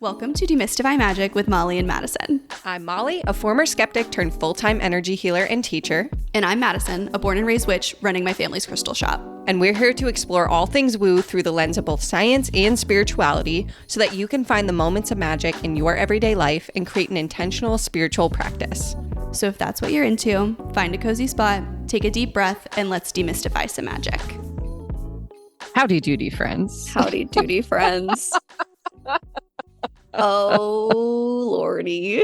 Welcome to Demystify Magic with Molly and Madison. I'm Molly, a former skeptic turned full-time energy healer and teacher. And I'm Madison, a born and raised witch running my family's crystal shop. And we're here to explore all things woo through the lens of both science and spirituality so that you can find the moments of magic in your everyday life and create an intentional spiritual practice. So if that's what you're into, find a cozy spot, take a deep breath, and let's demystify some magic. Howdy doody, friends. Howdy doody, friends. Oh, Lordy.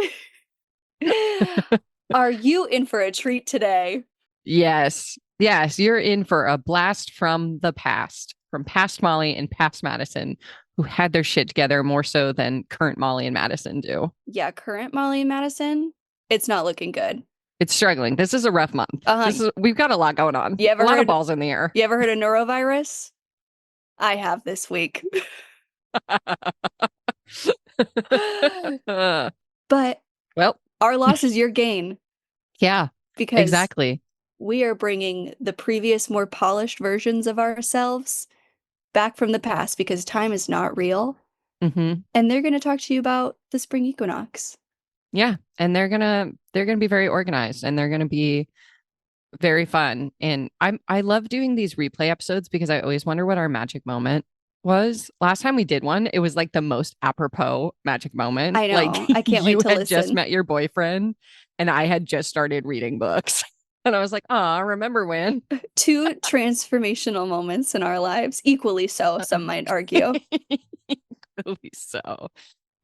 Are you in for a treat today? Yes, you're in for a blast from the past, from past Molly and past Madison, who had their shit together more so than current Molly and Madison do. Yeah, current Molly and Madison, it's not looking good. It's struggling. This is a rough month. We've got a lot going on. A lot of balls in the air. You ever heard of neurovirus? I have this week. But our loss is your gain. Yeah, because exactly. We are bringing the previous, more polished versions of ourselves back from the past because time is not real. Mm-hmm. And they're going to talk to you about the Spring Equinox. Yeah, and they're gonna be very organized and they're gonna be very fun. And I love doing these replay episodes because I always wonder what our magic moment was. Last time we did one, it was like the most apropos magic moment. I know. Like, I can't wait to listen. You had just met your boyfriend and I had just started reading books. And I was like, remember when? Two transformational moments in our lives. Equally so, some might argue. Equally so.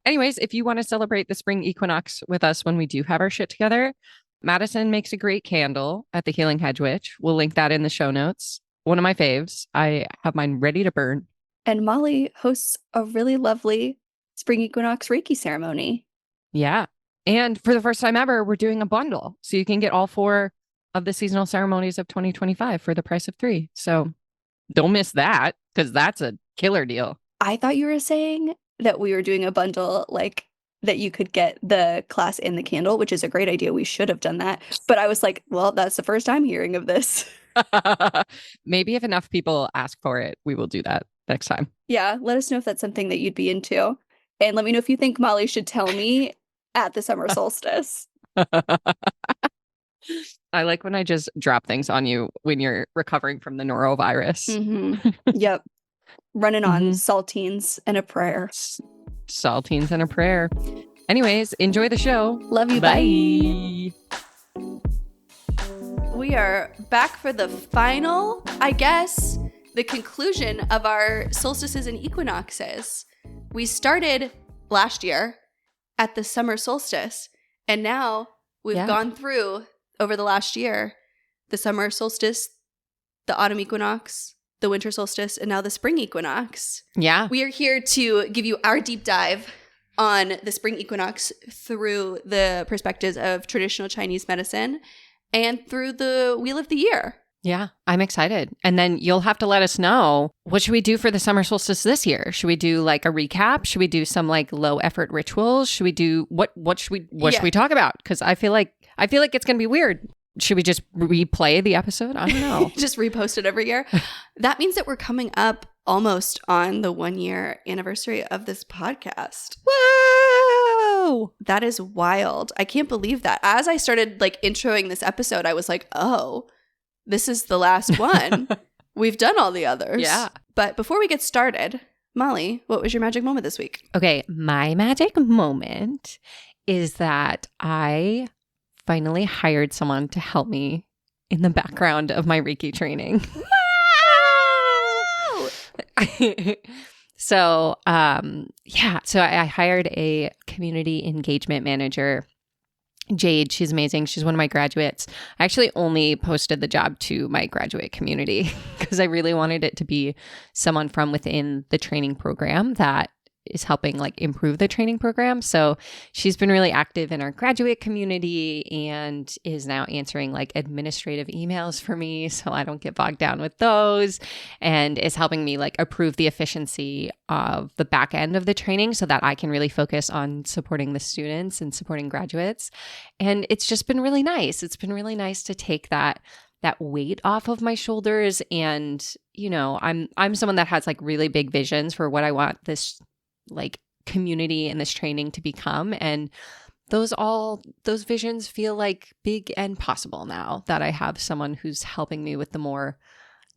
Anyways, if you want to celebrate the spring equinox with us when we do have our shit together, Madison makes a great candle at the Healing Hedge Witch. We'll link that in the show notes. One of my faves. I have mine ready to burn. And Molly hosts a really lovely Spring Equinox Reiki ceremony. Yeah. And for the first time ever, we're doing a bundle. So you can get all 4 of the seasonal ceremonies of 2025 for the price of 3. So don't miss that because that's a killer deal. I thought you were saying that we were doing a bundle like that you could get the class and the candle, which is a great idea. We should have done that. But I was like, well, that's the first time hearing of this. Maybe if enough people ask for it, we will do that next time. Yeah, let us know if that's something that you'd be into. And let me know if you think Molly should tell me at the summer solstice. I like when I just drop things on you when you're recovering from the norovirus. Mm-hmm. Yep. Running on saltines and a prayer. Saltines and a prayer. Anyways, enjoy the show. Love you. Bye. We are back for the final, I guess, the conclusion of our solstices and equinoxes. We started last year at the summer solstice, and now we've gone through, over the last year, the summer solstice, the autumn equinox, the winter solstice, and now the spring equinox. Yeah. We are here to give you our deep dive on the spring equinox through the perspectives of traditional Chinese medicine and through the wheel of the year. Yeah, I'm excited. And then you'll have to let us know, what should we do for the summer solstice this year? Should we do like a recap? Should we do some like low effort rituals? Should we do what should we talk about? Because I feel like it's going to be weird. Should we just replay the episode? I don't know. Just repost it every year. That means that we're coming up almost on the 1-year anniversary of this podcast. Whoa! That is wild. I can't believe that. As I started like introing this episode, I was like, oh, this is the last one. We've done all the others. Yeah. But before we get started, Molly, what was your magic moment this week? Okay, my magic moment is that I finally hired someone to help me in the background of my Reiki training. So I hired a community engagement manager, Jade. She's amazing. She's one of my graduates. I actually only posted the job to my graduate community because I really wanted it to be someone from within the training program that is helping like improve the training program. So she's been really active in our graduate community and is now answering like administrative emails for me so I don't get bogged down with those, and is helping me like approve the efficiency of the back end of the training so that I can really focus on supporting the students and supporting graduates. And it's just been really nice. It's been really nice to take that weight off of my shoulders. And, you know, I'm someone that has like really big visions for what I want this like community and this training to become. And those visions feel like big and possible now that I have someone who's helping me with the more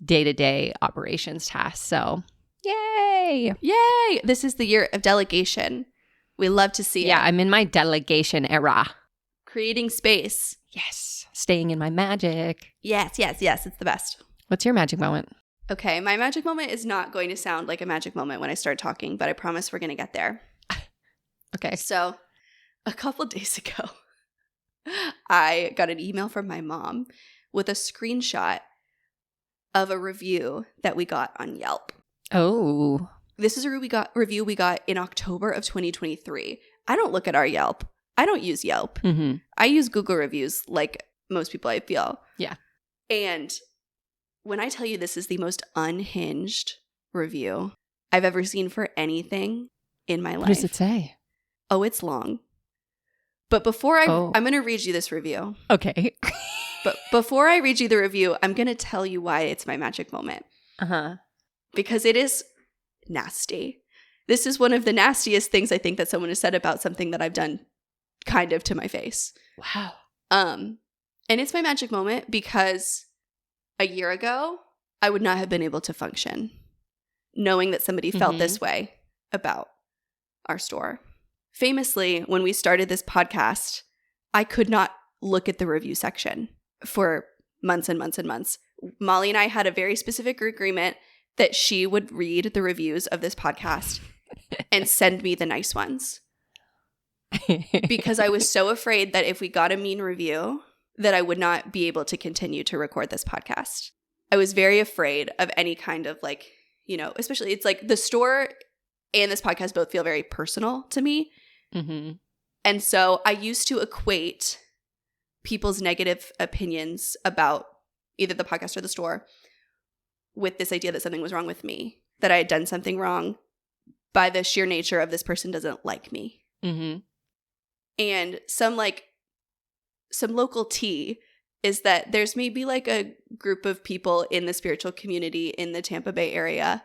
day-to-day operations tasks. So yay! Yay! This is the year of delegation. We love to see it. Yeah, I'm in my delegation era. Creating space. Yes. Staying in my magic. Yes. It's the best. What's your magic moment? Okay, my magic moment is not going to sound like a magic moment when I start talking, but I promise we're going to get there. Okay. So, a couple days ago, I got an email from my mom with a screenshot of a review that we got on Yelp. Oh. This is a review we got in October of 2023. I don't look at our Yelp. I don't use Yelp. Mm-hmm. I use Google reviews like most people, I feel. Yeah. And when I tell you this is the most unhinged review I've ever seen for anything in my life. What does it say? Oh, it's long. But before I'm going to read you this review. Okay. But before I read you the review, I'm going to tell you why it's my magic moment. Uh-huh. Because it is nasty. This is one of the nastiest things I think that someone has said about something that I've done kind of to my face. Wow. And it's my magic moment because a year ago, I would not have been able to function knowing that somebody felt this way about our store. Famously, when we started this podcast, I could not look at the review section for months and months and months. Molly and I had a very specific agreement that she would read the reviews of this podcast and send me the nice ones. Because I was so afraid that if we got a mean review, that I would not be able to continue to record this podcast. I was very afraid of any kind of like, especially it's like the store and this podcast both feel very personal to me. Mm-hmm. And so I used to equate people's negative opinions about either the podcast or the store with this idea that something was wrong with me, that I had done something wrong by the sheer nature of this person doesn't like me. Mm-hmm. And some local tea is that there's maybe like a group of people in the spiritual community in the Tampa Bay area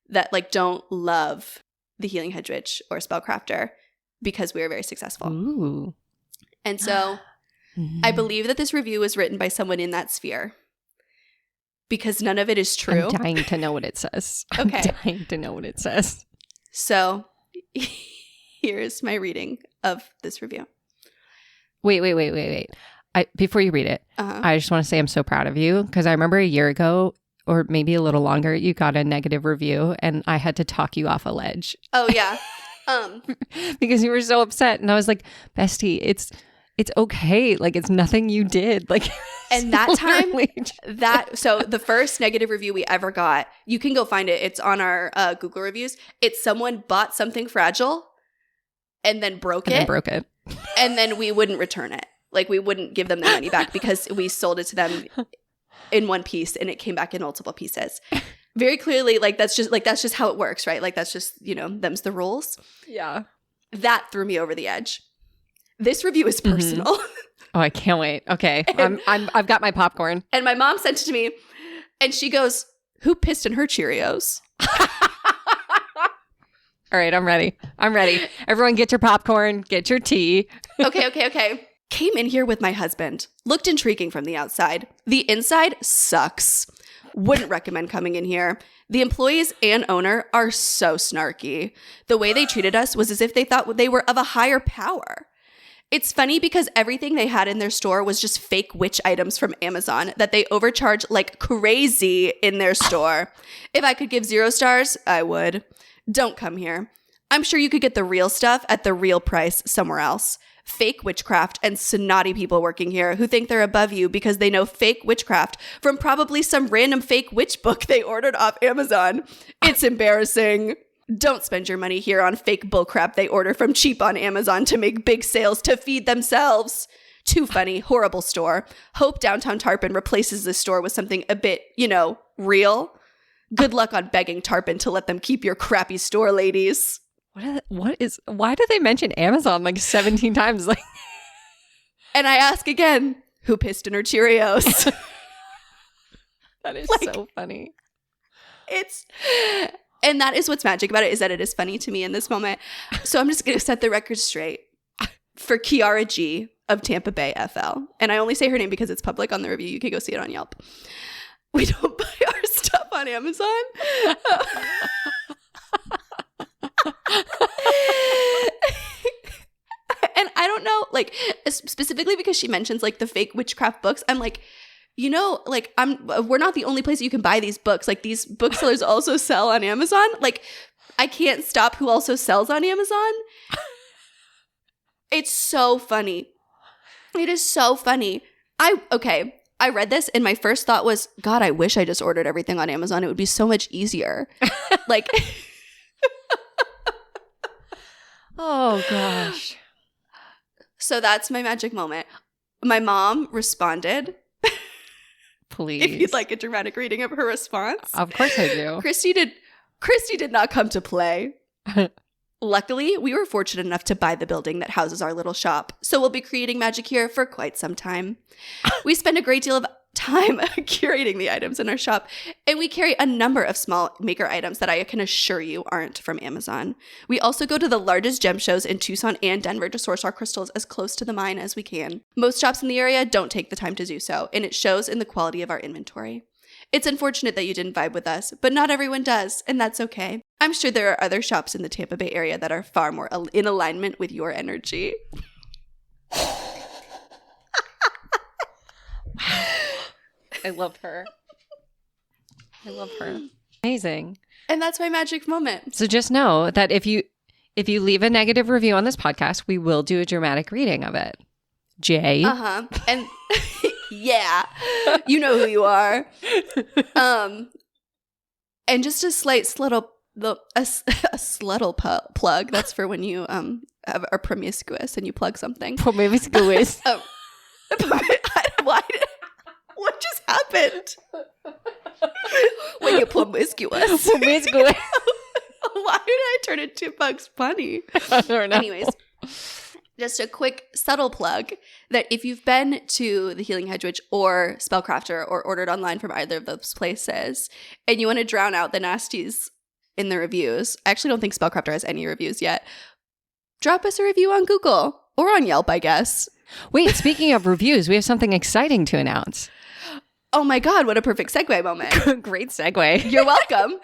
that like don't love the Healing Hedge Witch or Spellcrafter because we are very successful. Ooh. And so I believe that this review was written by someone in that sphere because none of it is true. I'm dying to know what it says. Okay. I'm dying to know what it says. So here's my reading of this review. Wait. Before you read it, I just want to say I'm so proud of you because I remember a year ago or maybe a little longer, you got a negative review and I had to talk you off a ledge. Oh, yeah. Because you were so upset. And I was like, bestie, it's okay. Like, it's nothing you did. Like, and that time, so the first negative review we ever got, you can go find it. It's on our Google reviews. It's someone bought something fragile and then broke it. And then we wouldn't return it. Like, we wouldn't give them their money back because we sold it to them in one piece and it came back in multiple pieces. Very clearly, that's just how it works, right? Like, that's just, them's the rules. Yeah. That threw me over the edge. This review is personal. Mm-hmm. Oh, I can't wait. Okay. I've got my popcorn. And my mom sent it to me and she goes, "Who pissed in her Cheerios?" All right, I'm ready. Everyone get your popcorn, get your tea. Okay. Came in here with my husband. Looked intriguing from the outside. The inside sucks. Wouldn't recommend coming in here. The employees and owner are so snarky. The way they treated us was as if they thought they were of a higher power. It's funny because everything they had in their store was just fake witch items from Amazon that they overcharge like crazy in their store. If I could give 0 stars, I would. Don't come here. I'm sure you could get the real stuff at the real price somewhere else. Fake witchcraft and snotty people working here who think they're above you because they know fake witchcraft from probably some random fake witch book they ordered off Amazon. It's embarrassing. Don't spend your money here on fake bullcrap they order from cheap on Amazon to make big sales to feed themselves. Too funny. Horrible store. Hope downtown Tarpon replaces this store with something a bit, real. Good luck on begging Tarpon to let them keep your crappy store, ladies. Why do they mention Amazon like 17 times? Like, and I ask again, who pissed in her Cheerios? That is so funny. And that is what's magic about it, is that it is funny to me in this moment. So I'm just going to set the record straight for Kiara G of Tampa Bay FL. And I only say her name because it's public on the review. You can go see it on Yelp. We don't buy our stuff on Amazon. And I don't know, like, specifically because she mentions like the fake witchcraft books. I'm like, you know, like, we're not the only place you can buy these books. Like, these booksellers also sell on Amazon. Like, I can't stop who also sells on Amazon. It's so funny. It is so funny. I read this and my first thought was, God, I wish I just ordered everything on Amazon. It would be so much easier. Like, oh gosh. So that's my magic moment. My mom responded. Please. If you'd like a dramatic reading of her response. Of course I do. Christy did not come to play. Luckily, we were fortunate enough to buy the building that houses our little shop, so we'll be creating magic here for quite some time. We spend a great deal of time curating the items in our shop, and we carry a number of small maker items that I can assure you aren't from Amazon. We also go to the largest gem shows in Tucson and Denver to source our crystals as close to the mine as we can. Most shops in the area don't take the time to do so, and it shows in the quality of our inventory. It's unfortunate that you didn't vibe with us, but not everyone does, and that's okay. I'm sure there are other shops in the Tampa Bay area that are far more in alignment with your energy. I love her. I love her. Amazing. And that's my magic moment. So just know that if you leave a negative review on this podcast, we will do a dramatic reading of it. Jay. Uh-huh. And yeah, you know who you are. And just a slight sluttle plug. That's for when you are promiscuous and you plug something. Promiscuous. What just happened? When you're promiscuous. Promiscuous. Why did I turn into Bugs Bunny? I don't know. Anyways, just a quick subtle plug that if you've been to the Healing Hedge Witch or Spellcrafter or ordered online from either of those places and you want to drown out the nasties in the reviews, I actually don't think Spellcrafter has any reviews yet, drop us a review on Google or on Yelp, I guess. Wait, speaking of reviews, we have something exciting to announce. Oh my God, what a perfect segue moment. Great segue. You're welcome.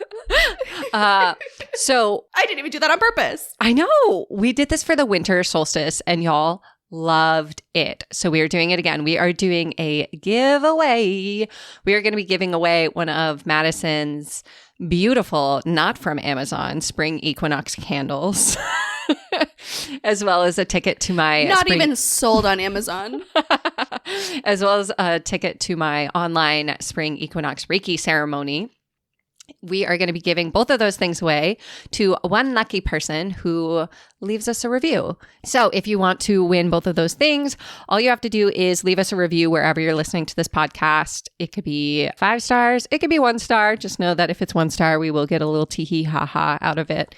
So I didn't even do that on purpose. I know. We did this for the winter solstice and y'all loved it. So we are doing it again. We are doing a giveaway. We are going to be giving away one of Madison's beautiful, not from Amazon, Spring Equinox candles. As well as a ticket to my even sold on Amazon. As well as a ticket to my online Spring Equinox Reiki ceremony. We are going to be giving both of those things away to one lucky person who leaves us a review. So if you want to win both of those things, all you have to do is leave us a review wherever you're listening to this podcast. It could be 5 stars. It could be 1 star. Just know that if it's 1 star, we will get a little tee-hee ha-ha out of it.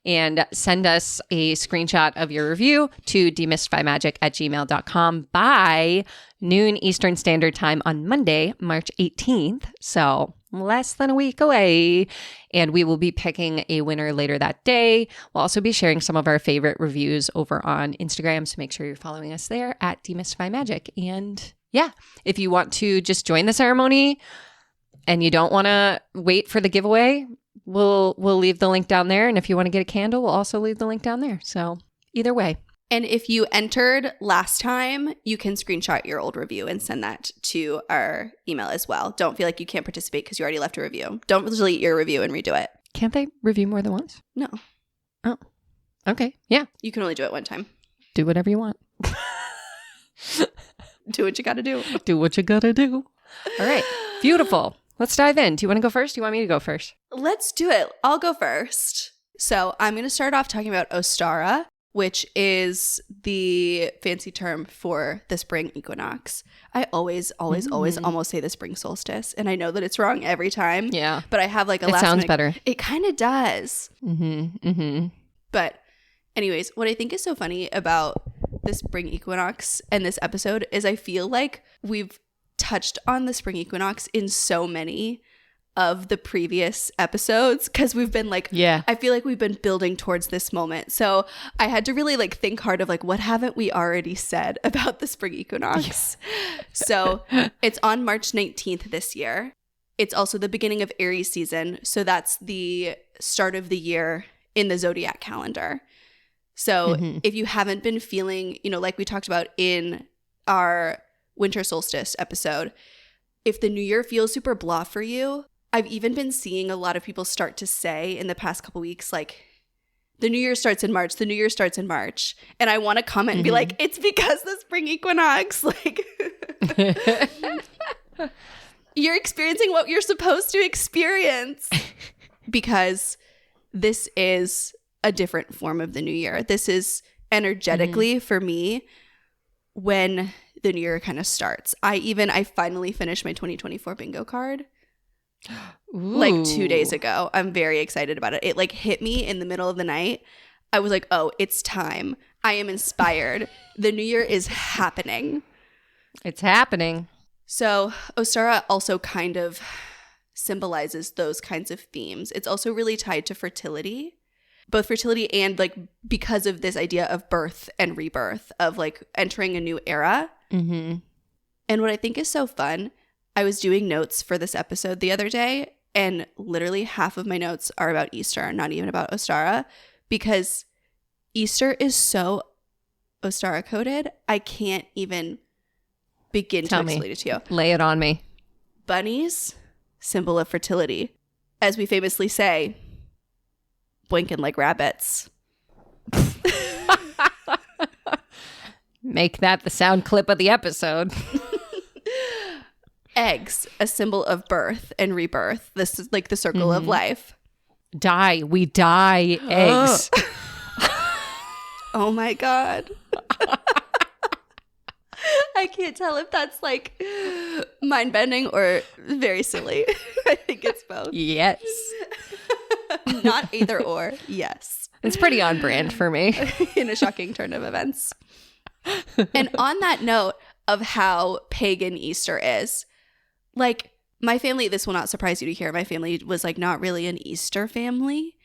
And send us a screenshot of your review to demystifymagic@gmail.com by noon Eastern Standard Time on Monday, March 18th. So less than a week away. And we will be picking a winner later that day. We'll also be sharing some of our favorite reviews over on Instagram. So make sure you're following us there at demystifymagic. And yeah, if you want to just join the ceremony and you don't want to wait for the giveaway, we'll leave the link down there. And if you want to get a candle, we'll also leave the link down there. So either way. And if you entered last time, you can screenshot your old review and send that to our email as well. Don't feel like you can't participate because you already left a review. Don't delete your review and redo it. Can't they review more than once? No. Oh, okay. Yeah. You can only do it one time. Do whatever you want. Do what you got to do. Do what you got to do. All right. Beautiful. Let's dive in. Do you want to go first? Do you want me to go first? Let's do it. I'll go first. So I'm going to start off talking about Ostara, which is the fancy term for the spring equinox. I always almost say the spring solstice. And I know that it's wrong every time. Yeah. But I have like a last minute. It sounds better. It kind of does. Mm-hmm. Mm-hmm. But anyways, what I think is so funny about the spring equinox and this episode is I feel like we've touched on the spring equinox in so many of the previous episodes because we've been like, I feel like we've been building towards this moment. So I had to really like think hard of like, what haven't we already said about the spring equinox? So it's on March 19th this year. It's also the beginning of Aries season. So that's the start of the year in the zodiac calendar. So if you haven't been feeling, you know, like we talked about in our winter solstice episode, if the new year feels super blah for you, I've even been seeing a lot of people start to say in the past couple weeks, like, the new year starts in March, the new year starts in March. And I want to comment and be like, it's because the spring equinox. Like, you're experiencing what you're supposed to experience. Because this is a different form of the new year. This is energetically for me when the new year kind of starts. I finally finished my 2024 bingo card. Like 2 days ago. I'm very excited about it. It like hit me in the middle of the night. I was like, oh, it's time. I am inspired. The new year is happening. It's happening. So Ostara also kind of symbolizes those kinds of themes. It's also really tied to fertility, both fertility and like because of this idea of birth and rebirth, of like entering a new era. And what I think is so fun, I was doing notes for this episode the other day, and literally half of my notes are about Easter, not even about Ostara, because Easter is so Ostara coded. I can't even begin to explain it to you. Lay it on me. Bunnies, symbol of fertility. As we famously say, blinking like rabbits. Make that the sound clip of the episode. Eggs, a symbol of birth and rebirth. This is like the circle of life. We die eggs. Oh my God. I can't tell if that's like mind-bending or very silly. I think it's both. Yes. Not either or. Yes. It's pretty on brand for me. In a shocking turn of events. And on that note of how pagan Easter is, like, my family, this will not surprise you to hear, my family was like not really an Easter family.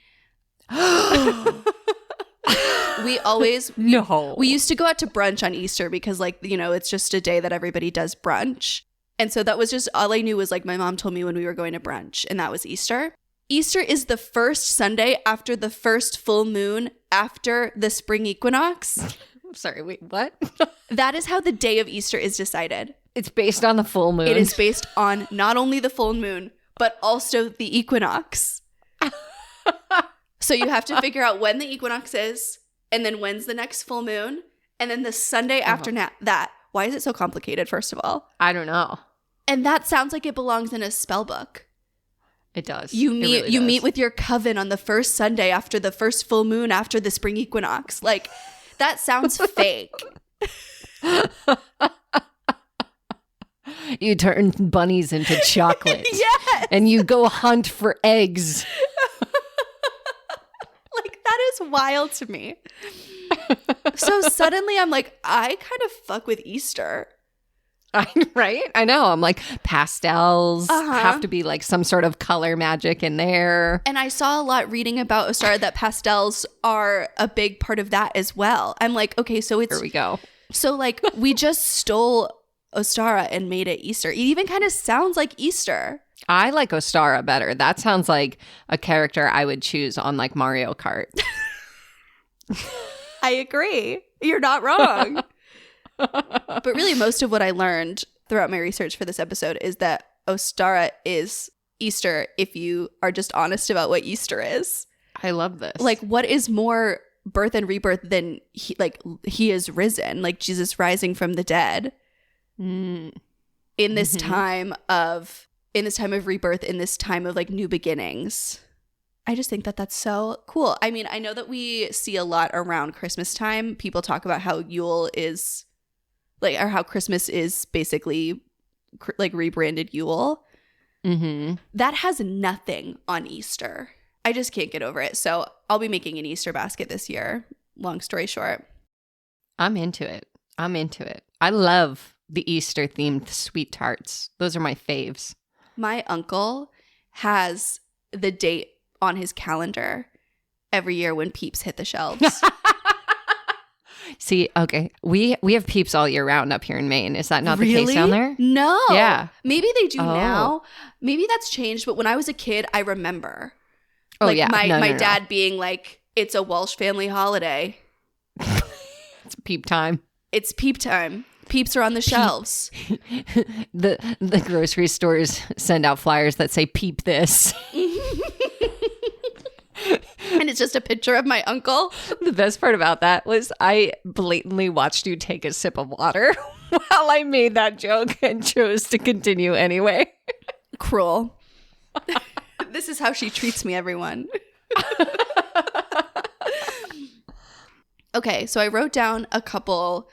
We used to go out to brunch on Easter because, like, you know, it's just a day that everybody does brunch. And so that was just all I knew was like my mom told me when we were going to brunch, and that was Easter. Easter is the first Sunday after the first full moon after the spring equinox. I'm sorry, wait, what? That is how the day of Easter is decided. It's based on the full moon. It is based on not only the full moon, but also the equinox. So you have to figure out when the equinox is, and then when's the next full moon, and then the Sunday after that. Why is it so complicated, first of all? I don't know. And that sounds like it belongs in a spell book. It does. You meet with your coven on the first Sunday after the first full moon after the spring equinox. Like, that sounds fake. You turn bunnies into chocolate. Yes. And you go hunt for eggs. Like, that is wild to me. So suddenly I'm like, I kind of fuck with Easter. Right? I know. I'm like, pastels have to be like some sort of color magic in there. And I saw a lot reading about Ostara that pastels are a big part of that as well. I'm like, okay, so it's... Here we go. So like, we just stole Ostara and made it Easter. It even kind of sounds like Easter. I like Ostara better. That sounds like a character I would choose on like Mario Kart. I agree. You're not wrong. But really, most of what I learned throughout my research for this episode is that Ostara is Easter if you are just honest about what Easter is. I love this. Like, what is more birth and rebirth than he is risen, like Jesus rising from the dead in this time of rebirth, in this time of like new beginnings. I just think that that's so cool. I mean, I know that we see a lot around Christmas time. People talk about how Yule is like, or how Christmas is basically like rebranded Yule. That has nothing on Easter. I just can't get over it. So I'll be making an Easter basket this year. Long story short. I'm into it. I love the Easter themed sweet tarts. Those are my faves. My uncle has the date on his calendar every year when Peeps hit the shelves. See, okay, we have Peeps all year round up here in Maine. Is that not the Really? case down there? No. Yeah. Maybe they do now. Maybe that's changed. But when I was a kid, I remember. Oh, like yeah. My dad being like, it's a Welsh family holiday. It's peep time. It's Peep time. Peeps are on the shelves. The grocery stores send out flyers that say peep this. And it's just a picture of my uncle. The best part about that was I blatantly watched you take a sip of water while I made that joke and chose to continue anyway. Cruel. This is how she treats me, everyone. Okay, so I wrote down a couple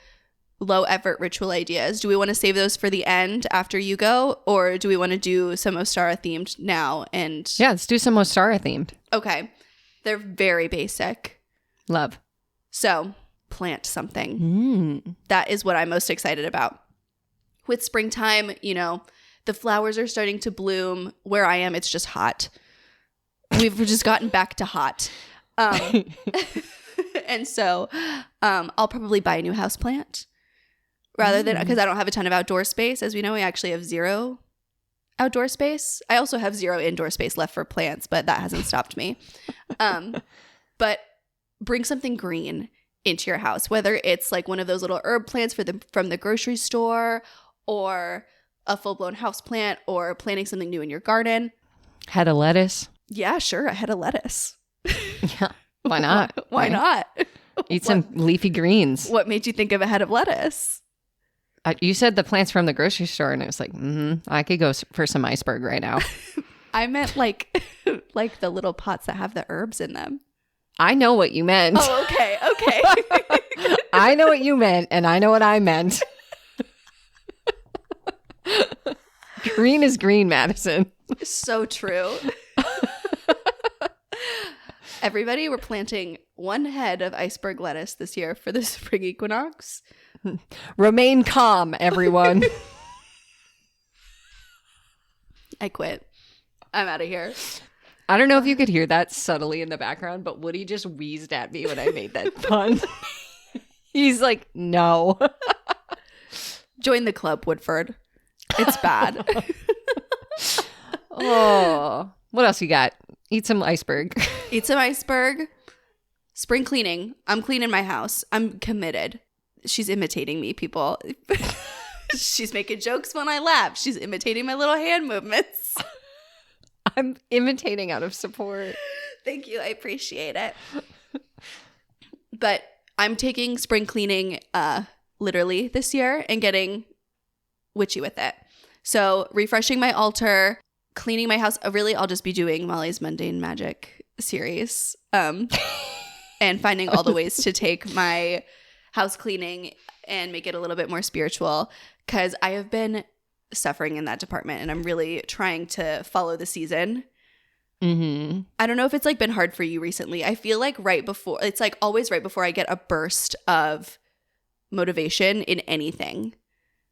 low effort ritual ideas. Do we want to save those for the end after you go, or do we want to do some Ostara themed now? And Yeah, let's do some Ostara themed. okay, they're very basic. Love. So plant something. That is what I'm most excited about. With springtime, you know, the flowers are starting to bloom. Where I am, it's just hot. We've just gotten back to hot. And so I'll probably buy a new houseplant rather than, because I don't have a ton of outdoor space. As we know, we actually have 0 outdoor space. I also have 0 indoor space left for plants, but that hasn't stopped me. But bring something green into your house, whether it's like one of those little herb plants from the grocery store, or a full-blown houseplant, or planting something new in your garden. Head of lettuce. Yeah, sure. A head of lettuce. Yeah. Why not? Why not? Eat some leafy greens. What made you think of a head of lettuce? You said the plants from the grocery store, and it was like, I could go for some iceberg right now. I meant like the little pots that have the herbs in them. I know what you meant. Oh, okay. I know what you meant, and I know what I meant. Green is green, Madison. So true. Everybody, we're planting 1 head of iceberg lettuce this year for the spring equinox. Remain calm, everyone. I quit. I'm out of here. I don't know if you could hear that subtly in the background, but Woody just wheezed at me when I made that pun. He's like, no. Join the club, Woodford. It's bad. Oh, what else you got? Eat some iceberg. Eat some iceberg. Spring cleaning. I'm cleaning my house. I'm committed. She's imitating me, people. She's making jokes when I laugh. She's imitating my little hand movements. I'm imitating out of support. Thank you. I appreciate it. But I'm taking spring cleaning literally this year and getting witchy with it. So refreshing my altar, cleaning my house. Really, I'll just be doing Molly's Mundane Magic series and finding all the ways to take my house cleaning and make it a little bit more spiritual, because I have been suffering in that department and I'm really trying to follow the season. Mm-hmm. I don't know if it's like been hard for you recently. I feel like it's like always right before I get a burst of motivation in anything.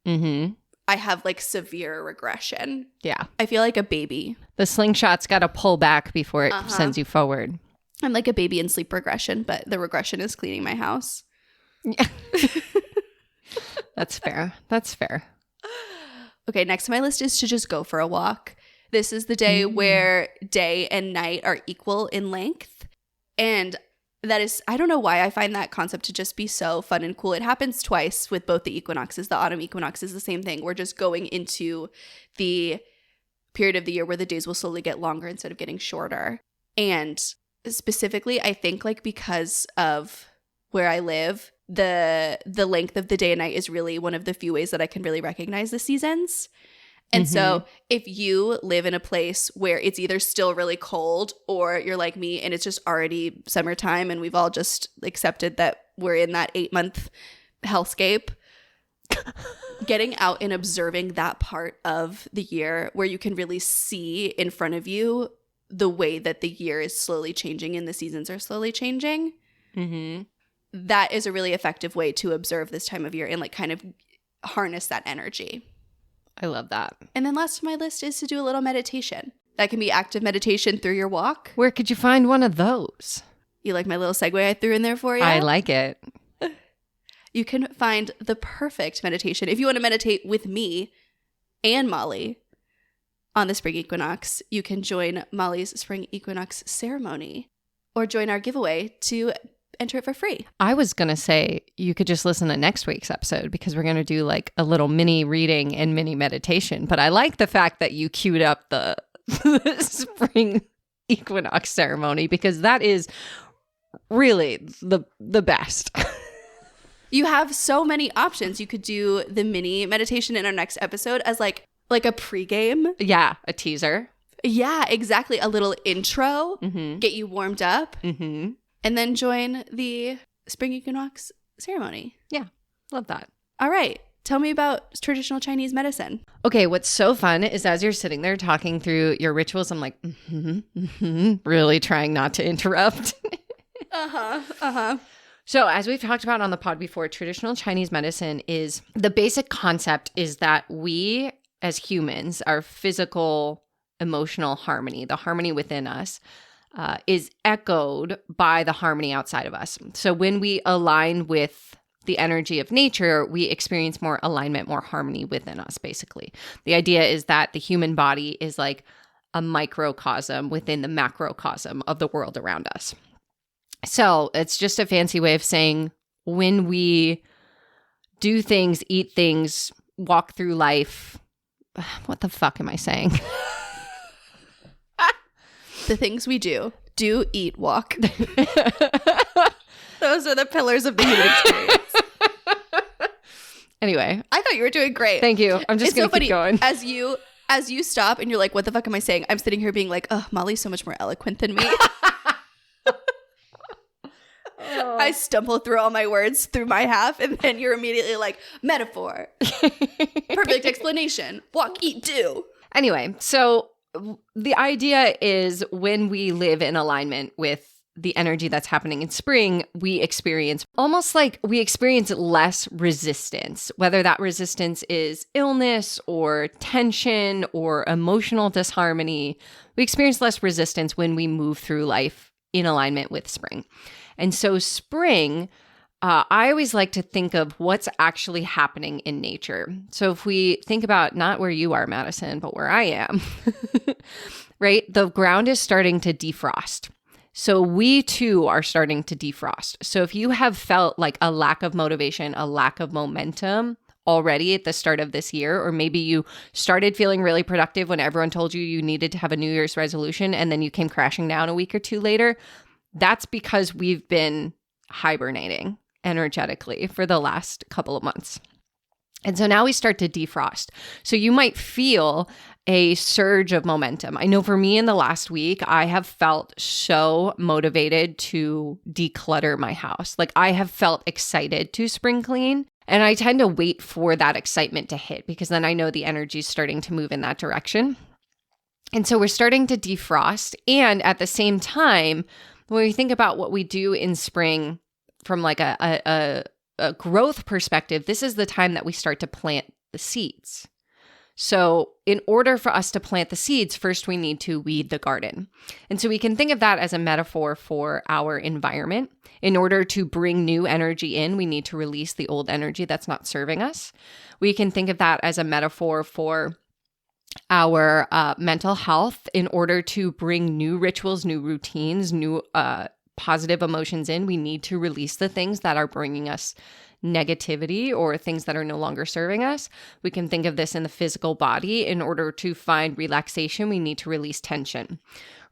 Mm-hmm. I have like severe regression. Yeah. I feel like a baby. The slingshot's got to pull back before it sends you forward. I'm like a baby in sleep regression, but the regression is cleaning my house. Yeah. That's fair. That's fair. Okay, next on my list is to just go for a walk. This is the day where day and night are equal in length. And that is, I don't know why I find that concept to just be so fun and cool. It happens twice with both the equinoxes. The autumn equinox is the same thing. We're just going into the period of the year where the days will slowly get longer instead of getting shorter. And specifically, I think like because of where I live, the length of the day and night is really one of the few ways that I can really recognize the seasons. And so if you live in a place where it's either still really cold or you're like me and it's just already summertime and we've all just accepted that we're in that 8-month hellscape, getting out and observing that part of the year where you can really see in front of you the way that the year is slowly changing and the seasons are slowly changing. Mm-hmm. That is a really effective way to observe this time of year and like kind of harness that energy. I love that. And then last on my list is to do a little meditation. That can be active meditation through your walk. Where could you find one of those? You like my little segue I threw in there for you? I like it. You can find the perfect meditation. If you want to meditate with me and Molly on the Spring Equinox, you can join Molly's Spring Equinox ceremony or join our giveaway to enter it for free. I was going to say you could just listen to next week's episode because we're going to do like a little mini reading and mini meditation. But I like the fact that you queued up the Spring Equinox ceremony because that is really the best. You have so many options. You could do the mini meditation in our next episode as like a pregame. Yeah, a teaser. Yeah, exactly. A little intro, get you warmed up, Mm-hmm. and then join the Spring Equinox ceremony. Yeah, love that. All right. Tell me about traditional Chinese medicine. Okay, what's so fun is as you're sitting there talking through your rituals, I'm like, really trying not to interrupt. So as we've talked about on the pod before, traditional Chinese medicine is the basic concept is that we as humans, our physical, emotional harmony, the harmony within us, is echoed by the harmony outside of us. So when we align with the energy of nature, we experience more alignment, more harmony within us, basically. The idea is that the human body is like a microcosm within the macrocosm of the world around us. So it's just a fancy way of saying when we do things, eat things, walk through life, what the fuck am I saying? The things we do, eat, walk. Those are the pillars of the human experience. Anyway. I thought you were doing great. Thank you. I'm just going to keep going. As you stop and you're like, what the fuck am I saying? I'm sitting here being like, oh, Molly's so much more eloquent than me. I stumble through all my words through my half, and then you're immediately like, metaphor. Perfect explanation. Walk, eat, do. Anyway, so the idea is when we live in alignment with the energy that's happening in spring, we experience less resistance, whether that resistance is illness or tension or emotional disharmony. We experience less resistance when we move through life in alignment with spring. And so spring, I always like to think of what's actually happening in nature. So if we think about not where you are, Madison, but where I am, right? The ground is starting to defrost. So we too are starting to defrost. So if you have felt like a lack of motivation, a lack of momentum already at the start of this year, or maybe you started feeling really productive when everyone told you needed to have a New Year's resolution and then you came crashing down a week or two later, that's because we've been hibernating energetically for the last couple of months. And so now we start to defrost. So you might feel a surge of momentum. I know for me in the last week, I have felt so motivated to declutter my house. Like I have felt excited to spring clean. And I tend to wait for that excitement to hit because then I know the energy is starting to move in that direction. And so we're starting to defrost. And at the same time, when we think about what we do in spring from like a growth perspective, this is the time that we start to plant the seeds. So in order for us to plant the seeds, first we need to weed the garden. And so we can think of that as a metaphor for our environment. In order to bring new energy in, we need to release the old energy that's not serving us. We can think of that as a metaphor for our mental health. In order to bring new rituals, new routines, new positive emotions in, we need to release the things that are bringing us negativity or things that are no longer serving us. We can think of this in the physical body. In order to find relaxation, we need to release tension,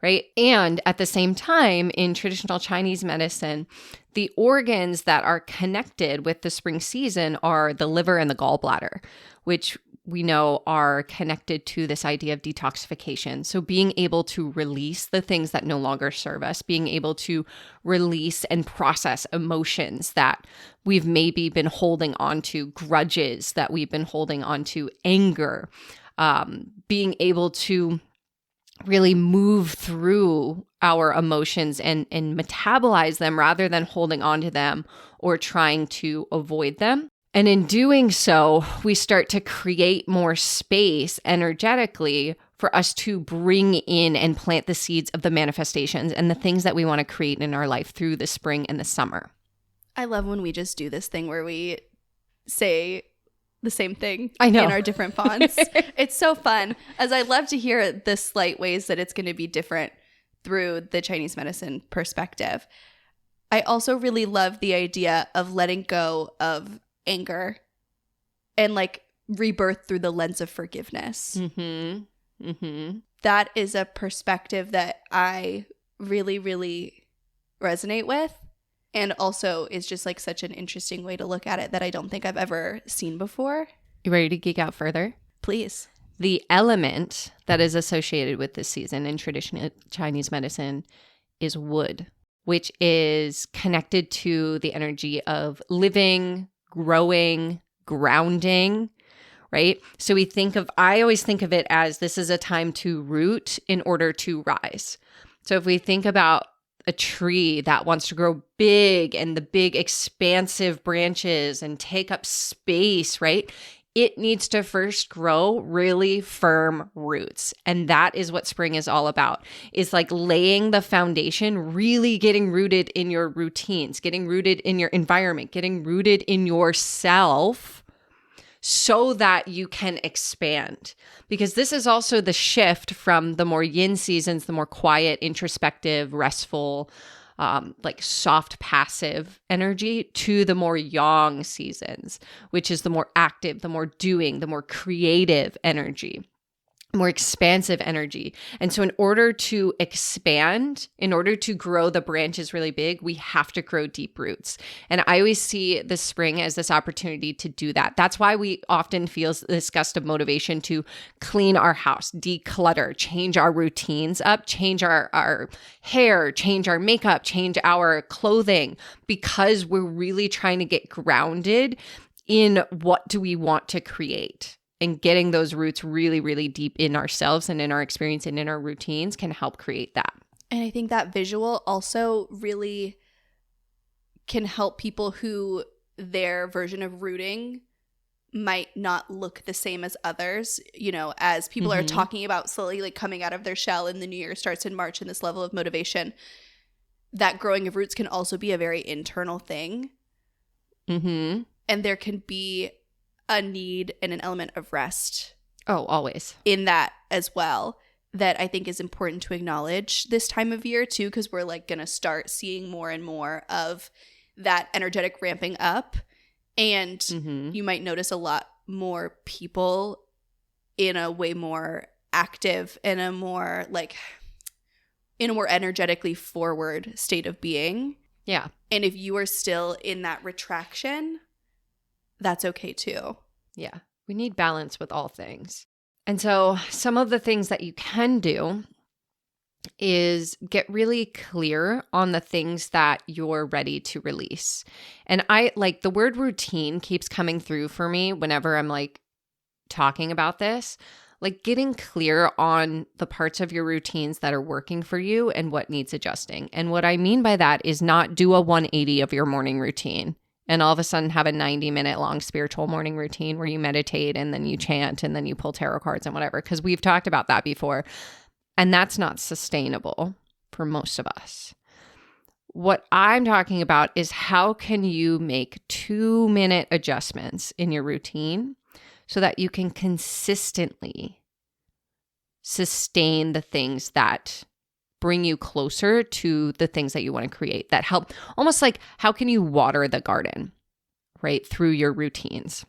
right? And at the same time, in traditional Chinese medicine, the organs that are connected with the spring season are the liver and the gallbladder, which we know are connected to this idea of detoxification. So being able to release the things that no longer serve us, being able to release and process emotions that we've maybe been holding on to, grudges that we've been holding on to, anger, being able to really move through our emotions and metabolize them rather than holding on to them or trying to avoid them. And in doing so, we start to create more space energetically for us to bring in and plant the seeds of the manifestations and the things that we want to create in our life through the spring and the summer. I love when we just do this thing where we say the same thing in our different fonts. It's so fun, as I love to hear the slight ways that it's going to be different through the Chinese medicine perspective. I also really love the idea of letting go of anger and like rebirth through the lens of forgiveness. That is a perspective that I really, really resonate with. And also is just like such an interesting way to look at it that I don't think I've ever seen before. You ready to geek out further? Please. The element that is associated with this season in traditional Chinese medicine is wood, which is connected to the energy of living, growing, grounding, right? So I always think of it as this is a time to root in order to rise. So if we think about a tree that wants to grow big and the big expansive branches and take up space, right? It needs to first grow really firm roots. And that is what spring is all about. It's like laying the foundation, really getting rooted in your routines, getting rooted in your environment, getting rooted in yourself so that you can expand. Because this is also the shift from the more yin seasons, the more quiet, introspective, restful, like soft, passive energy, to the more yang seasons, which is the more active, the more doing, the more creative energy, more expansive energy. And so in order to expand, in order to grow the branches really big, we have to grow deep roots. And I always see the spring as this opportunity to do that. That's why we often feel this gust of motivation to clean our house, declutter, change our routines up, change our hair, change our makeup, change our clothing, because we're really trying to get grounded in what do we want to create. And getting those roots really, really deep in ourselves and in our experience and in our routines can help create that. And I think that visual also really can help people who their version of rooting might not look the same as others. You know, as people are talking about slowly like coming out of their shell and the new year starts in March and this level of motivation, that growing of roots can also be a very internal thing. And there can be a need and an element of rest. Oh, always. In that as well, that I think is important to acknowledge this time of year too, because we're like going to start seeing more and more of that energetic ramping up. And you might notice a lot more people in a way more active and a more like in a more energetically forward state of being. Yeah. And if you are still in that retraction, that's okay too. Yeah. We need balance with all things. And so some of the things that you can do is get really clear on the things that you're ready to release. And I like the word routine keeps coming through for me whenever I'm like talking about this, like getting clear on the parts of your routines that are working for you and what needs adjusting. And what I mean by that is not do a 180 of your morning routine and all of a sudden have a 90-minute long spiritual morning routine where you meditate and then you chant and then you pull tarot cards and whatever, because we've talked about that before. And that's not sustainable for most of us. What I'm talking about is how can you make 2-minute adjustments in your routine so that you can consistently sustain the things that bring you closer to the things that you want to create, that help, almost like how can you water the garden, right, through your routines.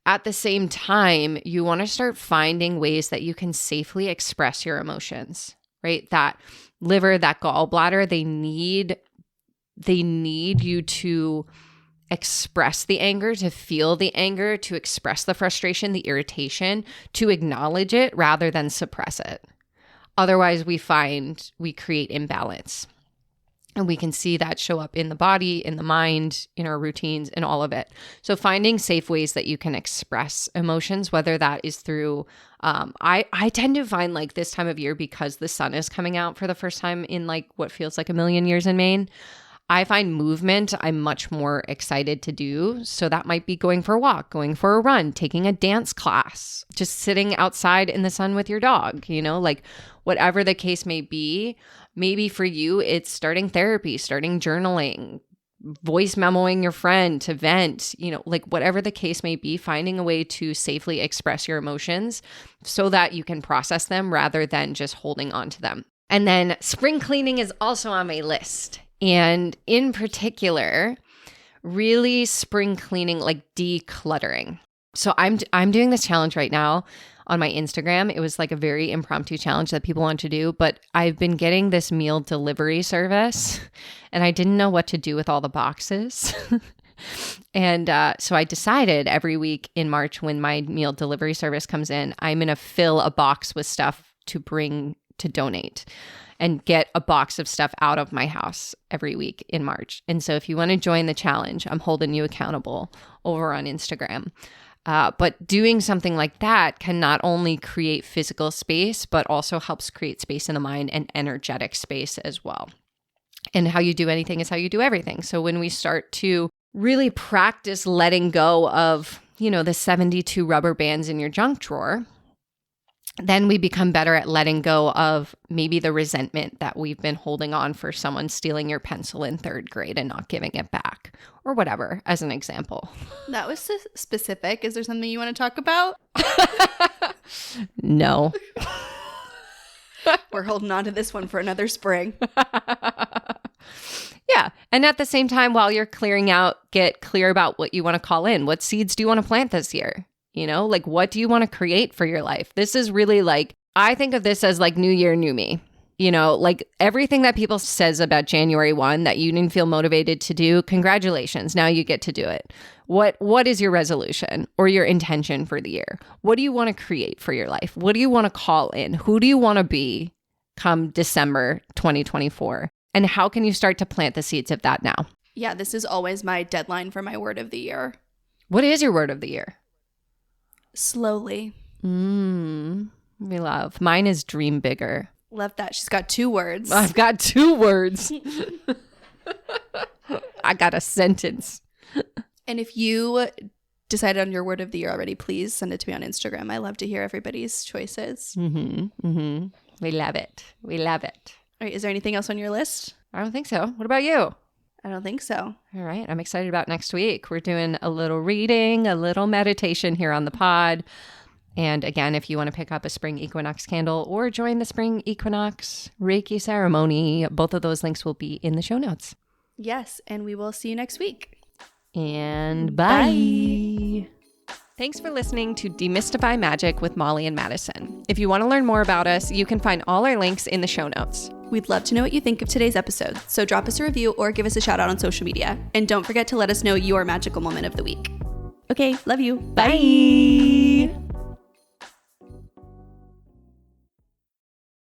At the same time, you want to start finding ways that you can safely express your emotions, right? That liver, that gallbladder, they need you to express the anger, to feel the anger, to express the frustration, the irritation, to acknowledge it rather than suppress it. Otherwise, we create imbalance. And we can see that show up in the body, in the mind, in our routines, in all of it. So finding safe ways that you can express emotions, whether that is through, I tend to find like this time of year, because the sun is coming out for the first time in like what feels like a million years in Maine, I find movement I'm much more excited to do. So that might be going for a walk, going for a run, taking a dance class, just sitting outside in the sun with your dog, like whatever the case may be. Maybe for you, it's starting therapy, starting journaling, voice memoing your friend to vent, like whatever the case may be, finding a way to safely express your emotions so that you can process them rather than just holding on to them. And then spring cleaning is also on my list. And in particular, really spring cleaning, like decluttering. So I'm doing this challenge right now on my Instagram. It was like a very impromptu challenge that people want to do, but I've been getting this meal delivery service and I didn't know what to do with all the boxes. And so I decided every week in March when my meal delivery service comes in, I'm going to fill a box with stuff to bring to donate and get a box of stuff out of my house every week in March. And so if you want to join the challenge, I'm holding you accountable over on Instagram. But doing something like that can not only create physical space, but also helps create space in the mind and energetic space as well. And how you do anything is how you do everything. So when we start to really practice letting go of, the 72 rubber bands in your junk drawer, then we become better at letting go of maybe the resentment that we've been holding on for someone stealing your pencil in 3rd grade and not giving it back or whatever, as an example. That was specific. Is there something you want to talk about? No. We're holding on to this one for another spring. Yeah. And at the same time, while you're clearing out, get clear about what you want to call in. What seeds do you want to plant this year? Like what do you want to create for your life? This is really like, I think of this as like new year, new me. Like everything that people says about January 1 that you didn't feel motivated to do, congratulations. Now you get to do it. What is your resolution or your intention for the year? What do you want to create for your life? What do you want to call in? Who do you want to be come December 2024? And how can you start to plant the seeds of that now? Yeah, this is always my deadline for my word of the year. What is your word of the year? Slowly. We love. Mine is dream bigger. Love that. She's got 2 words. I've got 2 words. I got a sentence. And if you decided on your word of the year already, please send it to me on Instagram. I love to hear everybody's choices. We love it. We love it. All right. Is there anything else on your list? I don't think so. What about you? I don't think so. All right. I'm excited about next week. We're doing a little reading, a little meditation here on the pod. And again, if you want to pick up a Spring Equinox candle or join the Spring Equinox Reiki ceremony, both of those links will be in the show notes. Yes. And we will see you next week. And bye. Thanks for listening to Demystify Magic with Molly and Madison. If you want to learn more about us, you can find all our links in the show notes. We'd love to know what you think of today's episode, so drop us a review or give us a shout out on social media. And don't forget to let us know your magical moment of the week. Okay, love you. Bye.